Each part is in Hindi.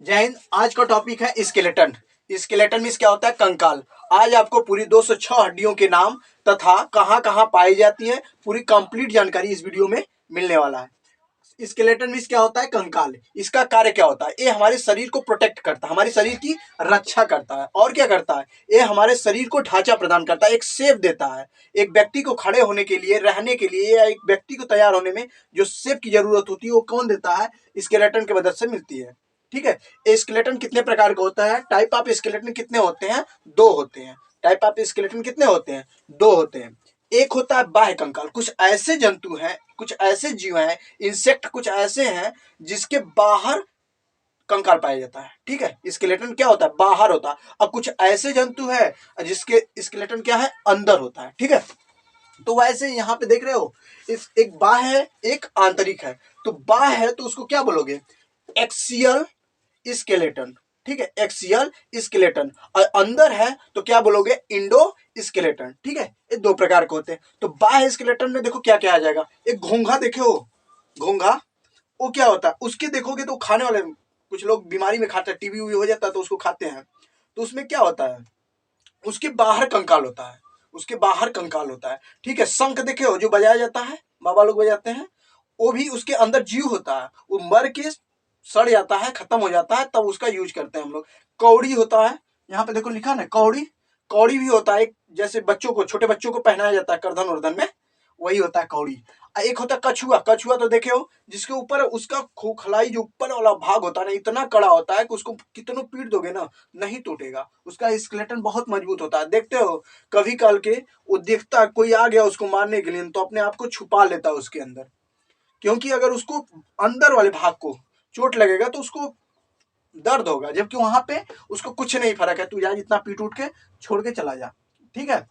जय हिंद। आज का टॉपिक है स्केलेटन। स्केलेटन मीन्स क्या होता है? कंकाल। आज आपको पूरी 206 हड्डियों के नाम तथा कहाँ कहाँ पाई जाती है पूरी कंप्लीट जानकारी इस वीडियो में मिलने वाला है। स्केलेटन मीन्स क्या होता है? कंकाल। इसका कार्य क्या होता है? ये हमारे शरीर को प्रोटेक्ट करता है, हमारे शरीर की रक्षा करता है। और क्या करता है? ये हमारे शरीर को ढांचा प्रदान करता है, एक शेप देता है। एक व्यक्ति को खड़े होने के लिए, रहने के लिए, या एक व्यक्ति को तैयार होने में जो शेप की जरूरत होती है वो कौन देता है? स्केलेटन की मदद से मिलती है। ठीक है। स्केलेटन कितने प्रकार का होता है? टाइप ऑफ स्केलेटन कितने होते हैं? दो होते हैं। टाइप ऑफ स्केलेटन कितने होते हैं? दो होते हैं। एक होता है बाह्य कंकाल। कुछ ऐसे जंतु हैं, कुछ ऐसे जीव हैं, इंसेक्ट कुछ ऐसे हैं जिसके बाहर कंकाल पाया जाता है। ठीक है। स्केलेटन क्या होता है? बाहर होता है। और कुछ ऐसे जंतु है जिसके स्केलेटन क्या है? अंदर होता है। ठीक है। तो वैसे यहाँ पे देख रहे हो, इस एक बाह्य है, एक आंतरिक है। तो बाह्य है तो उसको क्या बोलोगे? Axial skeleton. ठीक है, एक्सियल स्केलेटन। और अंदर है तो क्या बोलोगे? Indo skeleton. ठीक है। ये दो प्रकार के होते हैं। तो बाह्य स्केलेटन में देखो क्या क्या आ जाएगा। एक घोंघा देखे हो? घोंघा वो क्या होता है? उसके देखोगे तो खाने वाले कुछ लोग बीमारी में खाते हैं, टीबी हो जाता है तो उसको खाते हैं। तो उसमें क्या होता है? उसके बाहर कंकाल होता है। उसके बाहर कंकाल होता है। ठीक है। शंख देखे हो जो बजाया जाता है, बाबा लोग बजाते हैं, वो भी उसके अंदर जीव होता है। वो मर के सड़ जाता है, खत्म हो जाता है, तब उसका यूज करते हैं हम लोग। कौड़ी होता है, यहाँ पे देखो लिखा ना कौड़ी। कौड़ी भी होता है, जैसे बच्चों को, छोटे बच्चों को पहनाया जाता है करधन वर्धन में, वही होता है कौड़ी। एक होता है कछुआ। कछुआ तो देखे हो, जिसके ऊपर उसका खोखलाई जो ऊपर वाला भाग होता है ना, इतना कड़ा होता है कि उसको कितनों पीट दोगे ना नहीं टूटेगा। उसका स्केलेटन बहुत मजबूत होता है। देखते हो कभी काल के वो देखता है कोई आ गया उसको मारने के लिए तो अपने आप को छुपा लेता है उसके अंदर, क्योंकि अगर उसको अंदर वाले भाग को चोट लगेगा तो उसको दर्द होगा, जबकि वहां पे उसको कुछ नहीं फर्क है, तू जा जितना पीट उठ के छोड़ के चला जा। ठीक है।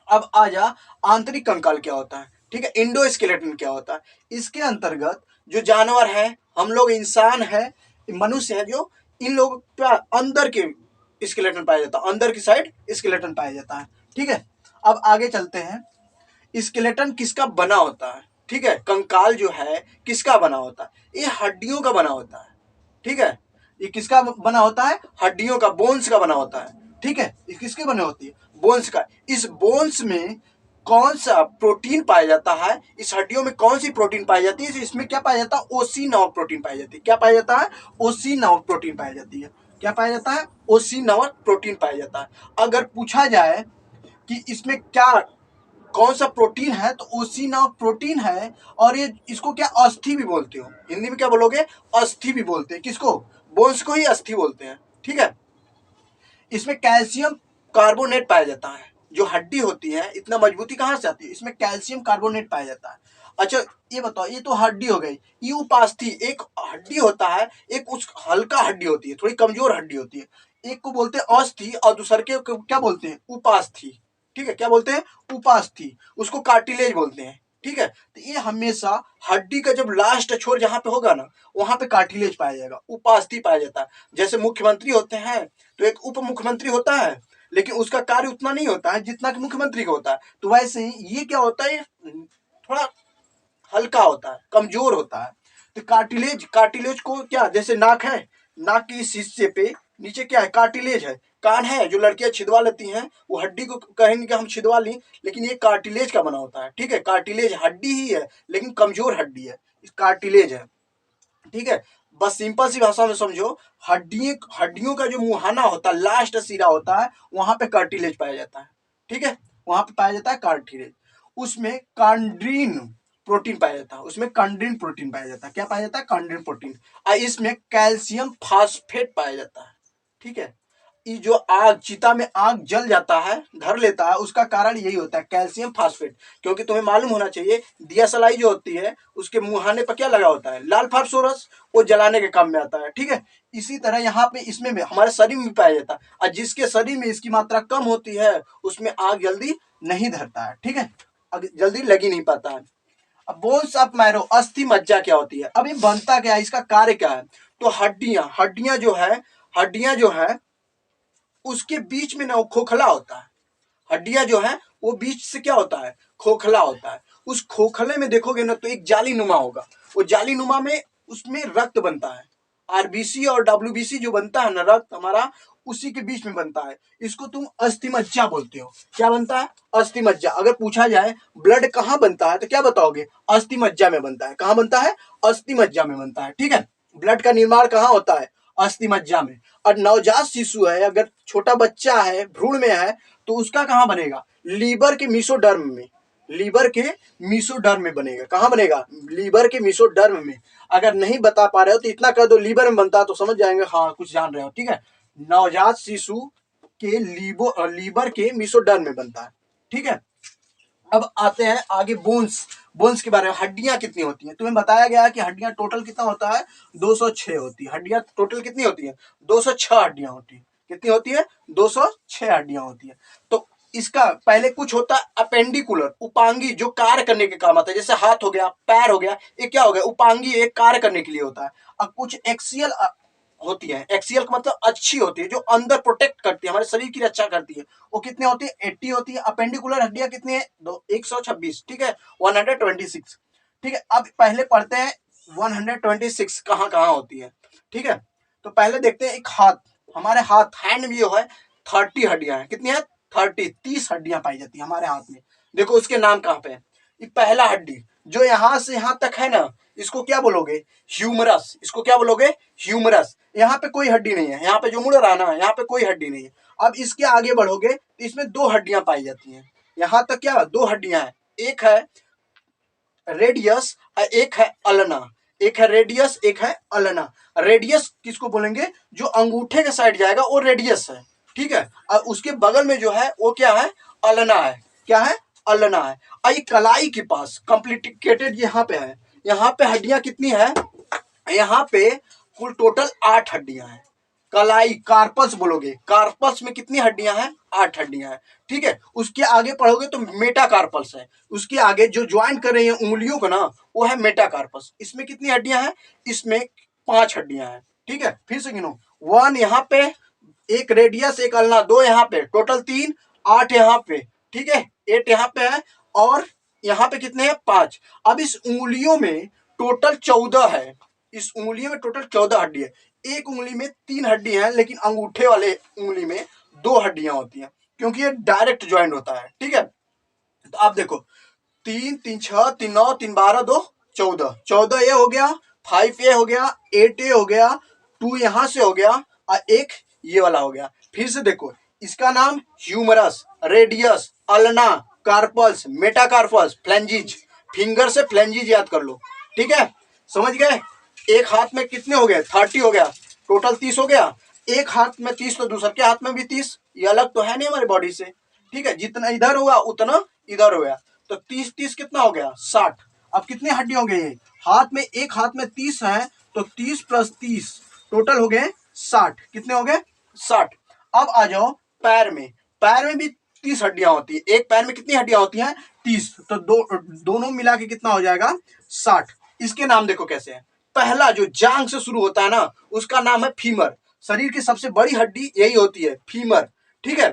अब आ जा आंतरिक कंकाल क्या होता है। ठीक है। इंडो स्केलेटन क्या होता है? इसके अंतर्गत जो जानवर है, हम लोग इंसान है, मनुष्य है, जो इन लोग का अंदर के स्केलेटन पाया जाता है, अंदर की साइड स्केलेटन पाया जाता है। ठीक है। अब आगे चलते हैं। स्केलेटन किसका बना होता है? ठीक है। कंकाल जो है किसका बना होता है? ये हड्डियों का बना होता है। ठीक है। ये किसका बना होता है? हड्डियों का, बोन्स का बना होता है। ठीक है। ये किसके बने होती है? बोन्स का। इस बोन्स में कौन सा प्रोटीन पाया जाता है? इस हड्डियों में कौन सी प्रोटीन पाई जाती है? इसमें क्या पाया जाता है? ओसी नामक प्रोटीन पाई जाती है। क्या पाया जाता है? ओसी नामक प्रोटीन पाई जाती है। क्या पाया जाता है? ओसी नामक प्रोटीन पाया जाता है। अगर पूछा जाए कि इसमें क्या, कौन सा प्रोटीन है, तो ओसी नामक प्रोटीन है। और ये इसको क्या अस्थि भी बोलते हो? हिंदी में क्या बोलोगे? अस्थि भी बोलते हैं। किसको? बोन्स को ही अस्थि बोलते हैं। ठीक है। इसमें कैल्शियम कार्बोनेट पाया जाता है। जो हड्डी होती है, इतना मजबूती कहां से आती है? इसमें कैल्शियम कार्बोनेट पाया जाता है। अच्छा ये बताओ, ये तो हड्डी हो गई। ये उपास्थि एक हड्डी होता है, एक उस हल्का हड्डी होती है, थोड़ी कमजोर हड्डी होती है। एक को बोलते हैं अस्थि और दूसरे के क्या बोलते हैं? उपास्थि। ठीक है। क्या बोलते हैं? उपास्थि। उसको कार्टिलेज बोलते हैं। ठीक है। तो ये हमेशा हड्डी का जब लास्ट छोर जहां पे होगा ना, वहां पे कार्टिलेज पाया जाएगा, उपास्थि पाया जाता है। जैसे मुख्यमंत्री होते हैं तो एक उप मुख्यमंत्री होता है, लेकिन उसका कार्य उतना नहीं होता है जितना कि मुख्यमंत्री का होता है। तो वैसे ही ये क्या होता है? थोड़ा हल्का होता है, कमजोर होता है। तो कार्टिलेज, कार्टिलेज को क्या, जैसे नाक है, नाक की इस हिस्से पे नीचे क्या है? कार्टिलेज है। कान है, जो लड़कियां छिदवा लेती हैं, वो हड्डी को कहेंगे कि हम छिदवा ली, लेकिन ये कार्टिलेज का बना होता है। ठीक है। कार्टिलेज हड्डी ही है लेकिन कमजोर हड्डी है, कार्टिलेज है। ठीक है। बस सिंपल सी भाषा में समझो, हड्डियों का जो मुहाना होता है, लास्ट सिरा होता है, वहां पे कार्टिलेज पाया जाता है। ठीक है। वहां पे पाया जाता है कार्टिलेज। उसमें कांड्रीन प्रोटीन पाया जाता है, उसमें कांड्रीन प्रोटीन पाया जाता है। क्या पाया जाता है? कांड्रीन प्रोटीन। और इसमें कैल्शियम फास्फेट पाया जाता है। ठीक है। ये जो आग, चिता में आग जल जाता है, धर लेता है, उसका कारण यही होता है, कैल्शियम फास्फेट। क्योंकि तुम्हें मालूम होना चाहिए, दिया सलाई जो होती है उसके मुहाने पर क्या लगा होता है? लाल फास्फोरस। वो जलाने के काम में आता है। ठीक है। इसी तरह यहाँ पे इसमें भी हमारे शरीर में पाया जाता है, और जिसके शरीर में इसकी मात्रा कम होती है उसमें आग जल्दी नहीं धरता है। ठीक है। जल्दी लगी नहीं पाता है। अब बोन्स ऑफ मैरो, अस्थि मज्जा क्या होती है? अब ये बनता क्या है, इसका कार्य क्या है? तो हड्डियां, हड्डियां जो है उसके बीच में ना वो खोखला होता है। हड्डियां जो है वो बीच से क्या होता है? खोखला होता है। उस खोखले में देखोगे ना तो एक जाली नुमा होगा। वो जाली नुमा में उसमें रक्त बनता है। आरबीसी और डब्ल्यूबीसी जो बनता है ना रक्त हमारा, उसी के बीच में बनता है। इसको तुम अस्थिमज्जा बोलते हो। क्या बनता है? अस्थिमज्जा। अगर पूछा जाए ब्लड कहाँ बनता है तो क्या बताओगे? अस्थिमज्जा में बनता है। कहाँ बनता है? अस्थिमज्जा में बनता है। ठीक है, ब्लड का निर्माण कहाँ होता है? अस्थिमज्जा में। और नवजात शिशु है, अगर छोटा बच्चा है, भ्रूण में है, तो उसका कहाँ बनेगा? लीवर के मीसोडर्म में। लीवर के मीसोडर्म में बनेगा। कहाँ बनेगा? लीवर के मीसोडर्म में। अगर नहीं बता पा रहे हो तो इतना कर दो, लीवर में बनता है, तो समझ जाएंगे हाँ कुछ जान रहे हो। ठीक है, नवजात शिशु के लीवर के मीसोडर्म में बनता है। ठीक है, अब आते हैं आगे बोन्स। बोन्स के बारे में, हड्डियां कितनी होती हैं? तुम्हें बताया गया है कि हड्डियां टोटल कितना होता है? 206 होती है। हड्डियां टोटल कितनी होती है? 206 हड्डियां होती है। कितनी होती है? 206 हड्डियां होती है। तो इसका पहले कुछ होता है अपेंडिकुलर, उपांगी, जो कार्य करने के काम आता है। जैसे हाथ हो गया, पैर हो गया, ये क्या हो गया? उपांगी, एक कार्य करने के लिए होता है। अब कुछ एक्सियल होती है। एक्सियल का मतलब अच्छी होती है, जो अंदर प्रोटेक्ट करती है, हमारे शरीर की रक्षा करती है। वो कितनी होती है? 80 होती है। अपेंडिकुलर हड्डियां कितनी है? 126। ठीक है, 126। ठीक है, अब पहले पढ़ते हैं 126 कहाँ कहाँ होती है। ठीक है, तो पहले देखते हैं एक हाथ। हमारे हाथ, हैंड में जो है 30 हड्डियां हैं। कितनी है? 30 हड्डियां पाई जाती है हमारे हाथ में। देखो उसके नाम कहाँ पे है। ये पहला हड्डी जो यहां से यहां तक है ना, इसको क्या बोलोगे? ह्यूमरस। इसको क्या बोलोगे? ह्यूमरस। यहाँ पे कोई हड्डी नहीं है, यहाँ पे जो मुड़ रहा है ना, यहाँ पे कोई हड्डी नहीं है। अब इसके आगे बढ़ोगे तो इसमें 2 हड्डियां पाई जाती हैं। यहाँ तक क्या? 2 हड्डियां हैं। एक है रेडियस और एक है अल्ना। एक है रेडियस, एक है अल्ना। रेडियस किसको बोलेंगे? जो अंगूठे के साइड जाएगा वो रेडियस है। ठीक है, और उसके बगल में जो है वो क्या है? अल्ना है। क्या है? अल्ना है। और ये कलाई के पास कॉम्प्लिकेटेड यहाँ पे है। यहाँ पे हड्डियां कितनी है? यहाँ पे कुल टोटल 8 हड्डियां हैं। कलाई, कार्पस बोलोगे। कार्पस में कितनी हड्डियां हैं? 8 हड्डियां हैं। ठीक है, उसके आगे पढ़ोगे तो मेटाकार्पस है। उसके आगे जो ज्वाइन कर रही है उंगलियों को ना, वो है मेटाकार्पस। इसमें कितनी हड्डियां हैं? इसमें 5 हड्डियां हैं। ठीक है, फिर से गिनो। 1 यहाँ पे, एक रेडियस, एक अल्ना, 2 यहाँ पे, टोटल 3, 8 यहाँ पे। ठीक है, 8 यहाँ पे है, और यहाँ पे कितने हैं? 5। अब इस उंगलियों में टोटल 14 है। इस उंगलियों में टोटल 14 हड्डी है। एक उंगली में 3 हड्डी है, लेकिन अंगूठे वाले उंगली में 2 हड्डियां होती हैं, क्योंकि ये डायरेक्ट ज्वाइंट होता है। ठीक है, तो आप देखो, 3 3 6 3 9 3 12 2 14। 14 ये हो गया, 5 ये हो गया, 8 ये हो गया, 2 यहां से हो गया, और एक ये वाला हो गया। फिर से देखो, इसका नाम humerus, radius, ulna, carpals, metacarpals, phalanges. Finger से फ्लैंजिज याद कर लो। ठीक है, समझ गए? एक हाथ में कितने हो गए? 30 हो गया, टोटल 30 हो गया। एक हाथ में 30 तो दूसरे के हाथ में भी 30। ये अलग तो है नहीं हमारी बॉडी से। ठीक है, जितना इधर हुआ उतना इधर हो गया, तो 30 30 कितना हो गया? 60। अब कितनी हड्डी हो गई? हाथ में, एक हाथ में 30 है, तो 30 प्लस 30 टोटल हो गए 60। कितने हो गए? 60। अब आ जाओ पैर में। पैर में भी 30 हड्डियां होती है। एक पैर में कितनी हड्डियां होती हैं? 30। तो दोनों मिला के कितना हो जाएगा? 60। इसके नाम देखो कैसे है। पहला जो जांग से शुरू होता है ना, उसका नाम है फीमर। शरीर की सबसे बड़ी हड्डी यही होती है, फीमर। ठीक है,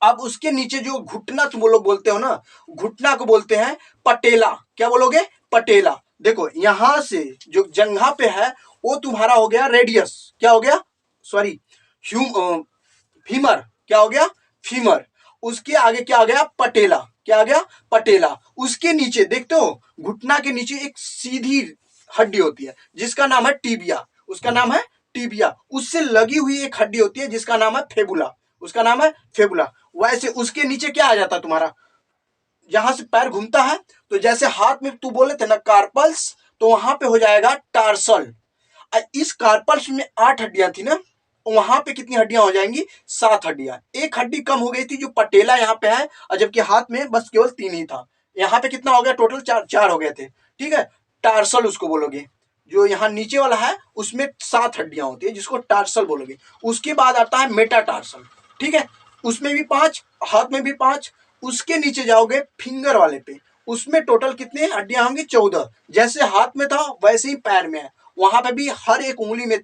अब उसके नीचे जो घुटना तुम लोग बोलते हो ना, घुटना को बोलते हैं पटेला। क्या बोलोगे? पटेला। देखो यहां से जो जंघा पे है वो तुम्हारा हो गया रेडियस। क्या हो गया? Sorry, femur. क्या हो गया? फीमर। उसके आगे क्या आ गया? पटेला। क्या आ गया? पटेला। उसके नीचे देखते हो, घुटना के नीचे एक सीधी हड्डी होती है जिसका नाम है टीबिया। उसका नाम है टीबिया। उससे लगी हुई एक हड्डी होती है जिसका नाम है फेबुला। उसका नाम है फेबुला। वैसे उसके नीचे क्या आ जाता है तुम्हारा? जहां से पैर घूमता है, तो जैसे हाथ में तू बोले थे ना कार्पल्स, तो वहां पे हो जाएगा टार्सल। इस कार्पल्स में 8 हड्डियां थी ना, वहां पे कितनी हड्डियां हो जाएंगी? 7 हड्डियां। एक हड्डी कम हो गई थी जो पटेला यहाँ पे है, और जबकि हाथ में बस केवल 3 ही था। यहाँ पे कितना हो गया? टोटल 4 हो गए थे। ठीक है, टार्सल उसको बोलोगे। जो यहाँ नीचे वाला है उसमें 7 हड्डियां होती है, जिसको टार्सल बोलोगे। उसके बाद आता है मेटाटार्सल। ठीक है, उसमें भी 5, हाथ में भी 5। उसके नीचे जाओगे फिंगर वाले पे, उसमें टोटल कितने हड्डियां होंगी? 14। जैसे हाथ में था वैसे ही पैर में है। वहां पे भी हर एक उंगली में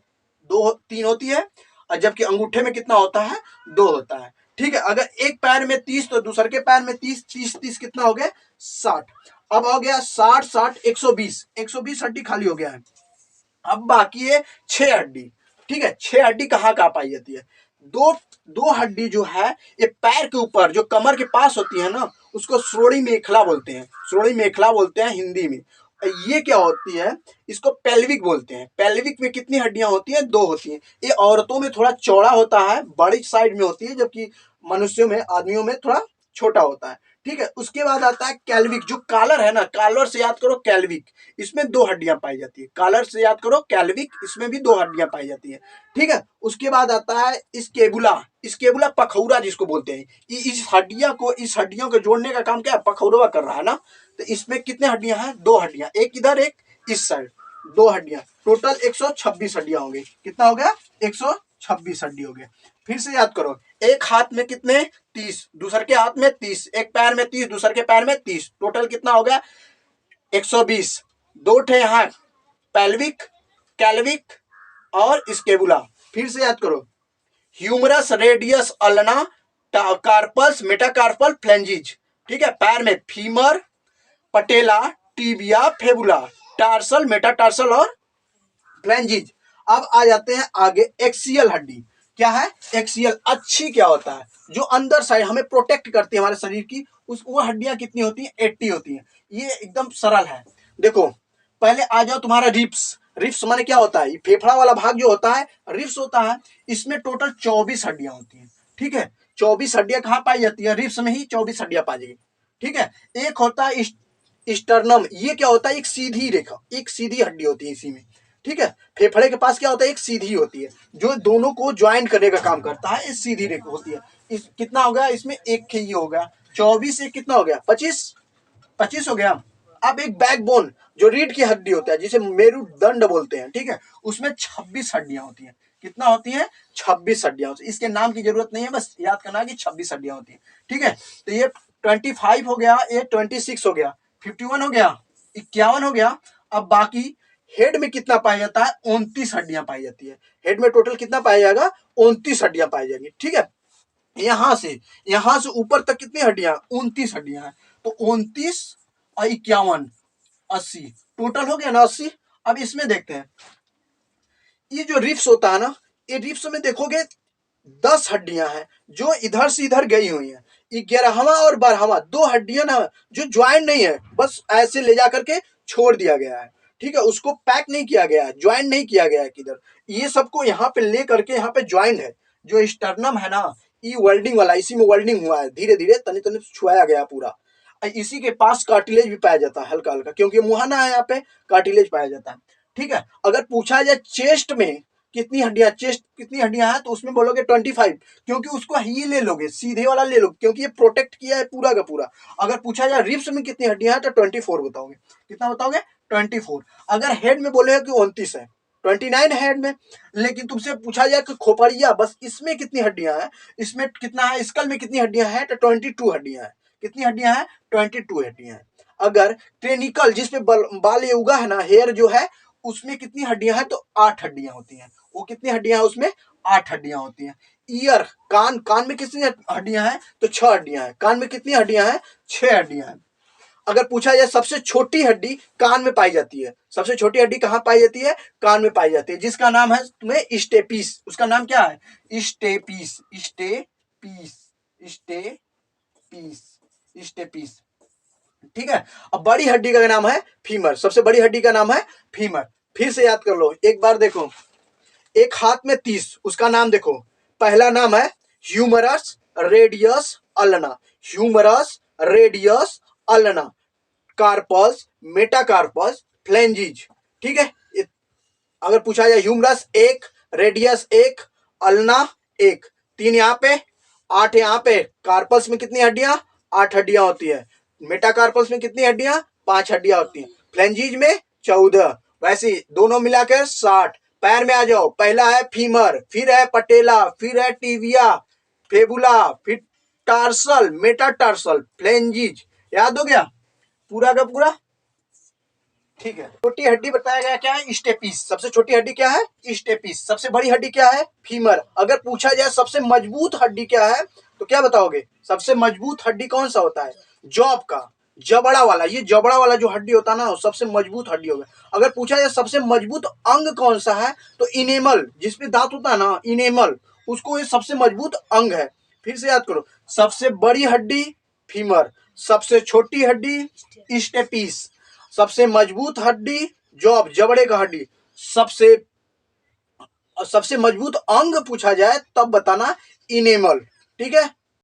2 3 होती है, और जबकि अंगूठे में कितना होता है? 2 होता है। ठीक है, अगर एक पैर में 30 तो दूसरे के पैर में 30, 30 30 कितना हो गया? 60। अब हो गया 60 60 120। 120 हड्डी खाली हो गया है। अब बाकी है 6 हड्डी। ठीक है, 6 हड्डी कहाँ कहाँ पाई जाती है? दो दो हड्डी जो है ये पैर के ऊपर जो कमर के पास होती है ना, उसको श्रोणि मेखला बोलते हैं, श्रोणि मेखला बोलते हैं हिंदी में। ये क्या होती है? इसको पेल्विक बोलते हैं। पेल्विक में कितनी हड्डियां होती हैं? 2 होती हैं। ये औरतों में थोड़ा चौड़ा होता है, बड़ी साइड में होती है, जबकि मनुष्यों में, आदमियों में थोड़ा छोटा होता है। ठीक है, उसके बाद आता है कैल्विक, जो कॉलर है ना, कॉलर से याद करो कैल्विक, इसमें 2 हड्डियां पाई जाती है। कॉलर से याद करो कैल्विक, इसमें भी 2 हड्डियां पाई जाती है। ठीक है, उसके बाद आता है स्केबुला। स्केबुला पखौरा जिसको बोलते हैं, इस हड्डियों को जोड़ने का काम क्या है? पखौरवा कर रहा है ना। तो इसमें कितने हड्डियां हैं? 2 हड्डियां, एक इधर एक इस साइड, 2 हड्डियां, टोटल 126 हड्डियां होंगी। कितना हो गया? 126 हड्डी हो गया। फिर से याद करो, एक हाथ में कितने? 30, दूसरे के हाथ में 30, एक पैर में 30, दूसरे के पैर में 30, टोटल कितना हो गया? 120। 2 ठे यहाँ पेल्विक, कैल्विक और स्केबुला। फिर से याद करो, humerus, radius, ulna, carpals, metacarpal, phalanges. ठीक है, पैर में femur, patella, tibia, fibula, tarsal, metatarsal और फ्लेंजिज। अब आ जाते हैं आगे, एक्सियल हड्डी। क्या है? एक्सियल। अच्छी क्या होता है? जो अंदर साइड हमें प्रोटेक्ट करती है हमारे शरीर की, उस वो हड्डियां कितनी होती हैं? 80 होती हैं। ये एकदम सरल है। देखो, पहले आ जाओ तुम्हारा रिप्स। रिप्स माने क्या होता है? ये फेफड़ा वाला भाग जो होता है, रिप्स होता है। इसमें टोटल 24 हड्डियां होती हैं। ठीक है, 24 हड्डियां कहाँ पाई जाती है? रिप्स में ही 24 हड्डियां पाई जाएगी। ठीक है, एक होता है स्टर्नम। ये क्या होता है? एक सीधी रेखा, एक सीधी हड्डी होती है इसी में। ठीक है, फेफड़े के पास क्या होता है? एक सीधी होती है, जो दोनों को ज्वाइन करने का काम करता है। इस सीधी रेखा होती है। इस कितना हो गया? इसमें एक ये हो गया 24, एक कितना हो गया? 25, 25 हो गया। अब एक बैकबोन, जो रीढ़ की हड्डी होता है, जिसे मेरुदंड बोलते हैं। ठीक है, उसमें 26 हड्डियां होती हैं। कितना होती हैं? 26 हड्डियां होती हैं। इसके नाम की जरूरत नहीं है, बस याद करना कि 26 हड्डियां होती हैं। ठीक है, तो ये 25 हो गया, ये 26 हो गया, 51 हो गया, 51 हो गया। अब बाकी हेड में कितना पाया जाता है? 29 हड्डियां पाई जाती है। हेड में टोटल कितना पाया जाएगा? 29 हड्डियां पाई जाएंगी। ठीक है, यहां से ऊपर तक कितनी हड्डियां? 29 हड्डियां हैं। तो 29 और 51, 80, टोटल हो गया ना 80। अब इसमें देखते हैं, ये जो रिप्स होता है ना, ये रिप्स में देखोगे 10 हड्डियां हैं जो इधर से इधर गई हुई हैं। 11वां और 12वां 2 हड्डियां ना, जो ज्वाइन नहीं है, बस ऐसे ले जा करके छोड़ दिया गया है। ठीक है, उसको पैक नहीं किया गया है, ज्वाइन नहीं किया गया है किधर। ये सबको यहाँ पे ले करके यहाँ पे ज्वाइन है। जो स्टर्नम है ना, ये वेल्डिंग वाला, इसी में वेल्डिंग हुआ है, धीरे धीरे तनी तनी छुआया गया पूरा। इसी के पास कार्टिलेज भी पाया जाता है, हल्का हल्का, क्योंकि मुहाना है, यहाँ पे कार्टिलेज पाया जाता है। ठीक है, अगर पूछा जाए चेस्ट में कितनी हड्डियां, चेस्ट कितनी हड्डियां हैं, तो उसमें बोलोगे 25, क्योंकि उसको ही ले लोगे, सीधे वाला ले लो, क्योंकि ये प्रोटेक्ट किया है पूरा का पूरा। अगर पूछा जाए रिब्स में कितनी हड्डियां हैं, तो 24 बताओगे। कितना बताओगे? 24। अगर हेड में बोले कि 29 है, 29 है हेड में। लेकिन तुमसे पूछा जाए कि खोपड़िया, बस इसमें कितनी हड्डियां हैं, इसमें कितना है, स्कल में कितनी हड्डियां हैं, तो 22 हड्डियां हैं। कितनी हड्डियां हैं? 22 हड्डियां हैं। अगर ट्रेनिकल, जिसपे बाल ये उगा है ना, हेयर जो है, उसमें कितनी हड्डियां हैं, तो 8 हड्डियां होती हैं। वो कितनी हड्डियां हैं? उसमें 8 हड्डियां होती हैं। ईयर, कान, कान में कितनी हड्डियां हैं, तो 6 हड्डियां हैं। कान में कितनी हड्डियां हैं? 6 हड्डियां हैं। अगर पूछा जाए सबसे छोटी हड्डी कान में पाई जाती है, सबसे छोटी हड्डी कहाँ पाई जाती है? कान में पाई जाती है, जिसका नाम है तुम्हें स्टेपीस। उसका नाम क्या है? Stapes, stapes, stapes, stapes. ठीक है, अब बड़ी हड्डी का नाम है फीमर। सबसे बड़ी हड्डी का नाम है फीमर। फिर से याद कर लो, एक बार देखो, एक हाथ में 30, उसका नाम देखो। पहला नाम है humerus, radius, ulna. Humerus, radius, ulna, carpus, metacarpus, phalanges. ठीक है, अगर पूछा जाए ह्यूमरस 1, रेडियस 1, अल्ना 1, 3 यहाँ पे, 8 यहाँ पे। कार्पस में कितनी हड्डियां? 8 हड्डियां होती है। मेटाकार्पस में कितनी हड्डियां? 5 हड्डियां होती हैं। फ्लेंजिज में 14। वैसे दोनों मिलाकर 60। पैर में आ जाओ, पहला है फीमर, फिर है पटेला, फिर है टीबिया, फेबुला, फिर टार्सल, मेटाटार्सल, फ्लेंजिज। याद हो गया पूरा का पूरा? ठीक है, छोटी हड्डी बताया गया क्या है? स्टेपीस। सबसे छोटी हड्डी क्या है? स्टेपीस। सबसे बड़ी हड्डी क्या है? फीमर। अगर पूछा जाए सबसे मजबूत हड्डी क्या है, तो क्या बताओगे? सबसे मजबूत हड्डी कौन सा होता है? जॉब का। जबड़ा वाला, ये जबड़ा वाला जो हड्डी होता है ना, सबसे मजबूत हड्डी होगा। अगर पूछा जाए सबसे मजबूत अंग कौन सा है, तो इनेमल, जिसपे दांत होता है ना, इनेमल, उसको ये सबसे मजबूत अंग है। फिर से याद करो, सबसे बड़ी हड्डी फीमर, सबसे छोटी हड्डी स्टेपिस, सबसे मजबूत हड्डी जॉब, जबड़े का हड्डी, सबसे सबसे मजबूत अंग पूछा जाए तब बताना इनेमल। ठीक है।